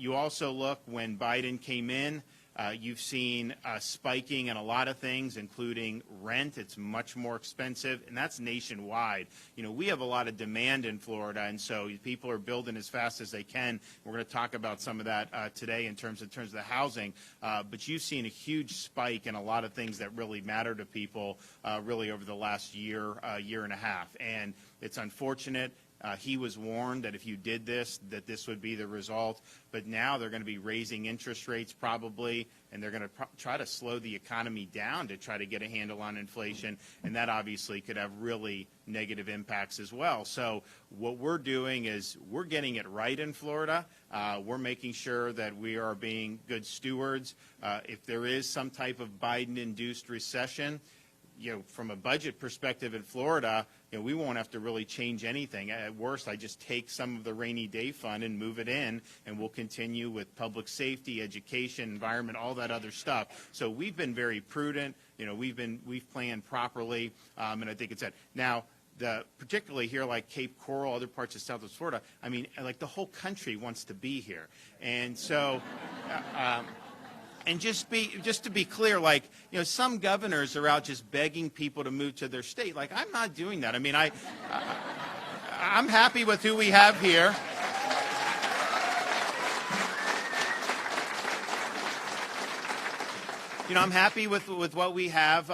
You also look when Biden came in, you've seen spiking in a lot of things, including rent. It's much more expensive, and that's nationwide. You know, we have a lot of demand in Florida, and so people are building as fast as they can. We're going to talk about some of that today in terms of the housing. But you've seen a huge spike in a lot of things that really matter to people really over the last year, year and a half. And it's unfortunate. He was warned that if you did this, that this would be the result. But now they're going to be raising interest rates probably, and they're going to try to slow the economy down to try to get a handle on inflation. And that obviously could have really negative impacts as well. So what we're doing is we're getting it right in Florida. We're making sure that we are being good stewards. If there is some type of Biden-induced recession, you know, from a budget perspective in Florida, you know, we won't have to really change anything. At worst, I just take some of the rainy day fund and move it in, and we'll continue with public safety, education, environment, all that other stuff. So we've been very prudent. You know, we've planned properly, and I think it's that. Now, particularly here like Cape Coral, other parts of Southwest Florida, I mean, like the whole country wants to be here. And so and just to be clear, like, you know, some governors are out just begging people to move to their state. Like, I'm not doing that. I mean, I'm happy with who we have here. You know, I'm happy with what we have,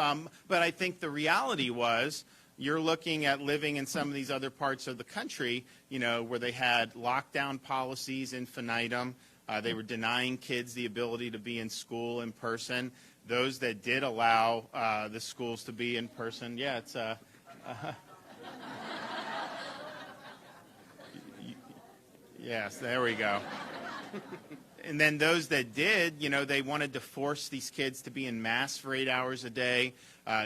but I think the reality was you're looking at living in some of these other parts of the country, you know, where they had lockdown policies infinitum. They were denying kids the ability to be in school in person. Those that did allow the schools to be in person, yeah, it's yes, there we go. And then those that did, you know, they wanted to force these kids to be in mass for 8 hours a day.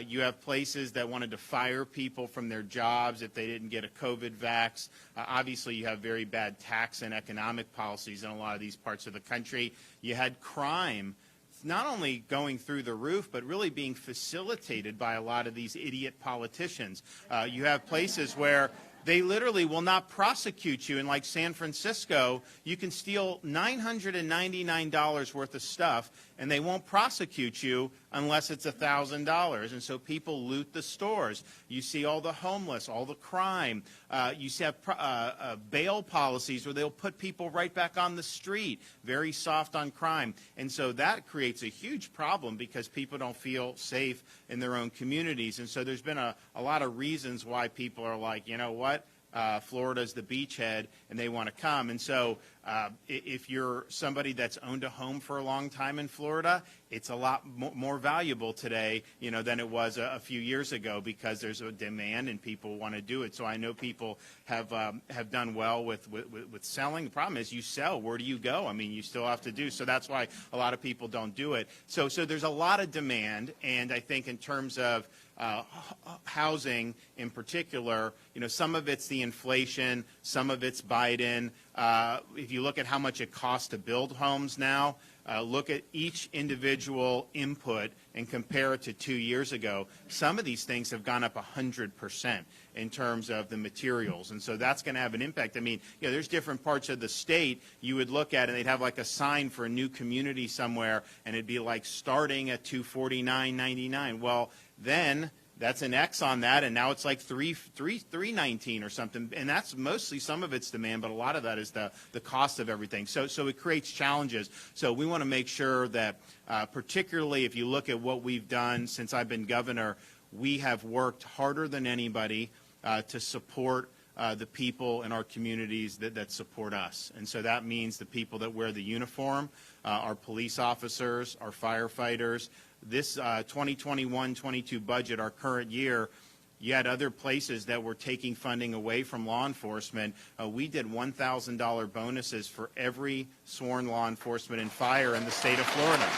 You have places that wanted to fire people from their jobs if they didn't get a COVID vax. Obviously, you have very bad tax and economic policies in a lot of these parts of the country. You had crime not only going through the roof, but really being facilitated by a lot of these idiot politicians. You have places where they literally will not prosecute you. In like San Francisco, you can steal $999 worth of stuff, and they won't prosecute you unless it's $1,000. And so people loot the stores. You see all the homeless, all the crime. You see bail policies where they'll put people right back on the street, very soft on crime. And so that creates a huge problem because people don't feel safe in their own communities. And so there's been a lot of reasons why people are like, you know what? Florida's the beachhead, and they want to come. And so if you're somebody that's owned a home for a long time in Florida, it's a lot more valuable today, you know, than it was a few years ago because there's a demand and people want to do it. So I know people have done well with selling. The problem is you sell. Where do you go? I mean, you still have to do. So that's why a lot of people don't do it. So there's a lot of demand, and I think in terms of housing in particular, you know, some of it's the inflation, some of it's Biden. If you look at how much it costs to build homes now, look at each individual input and compare it to 2 years ago. Some of these things have gone up 100% in terms of the materials, and so that's going to have an impact. I mean, you know, there's different parts of the state you would look at, and they'd have like a sign for a new community somewhere, and it'd be like starting at $249.99. Well, then that's an X on that, and now it's like $319 or something, and that's mostly some of its demand, but a lot of that is the cost of everything. So it creates challenges. So we want to make sure that, particularly if you look at what we've done since I've been governor, we have worked harder than anybody to support the people in our communities that support us. And so that means the people that wear the uniform, our police officers, our firefighters. This 2021-22 budget, our current year, you had other places that were taking funding away from law enforcement. We did $1,000 bonuses for every sworn law enforcement and fire in the state of Florida.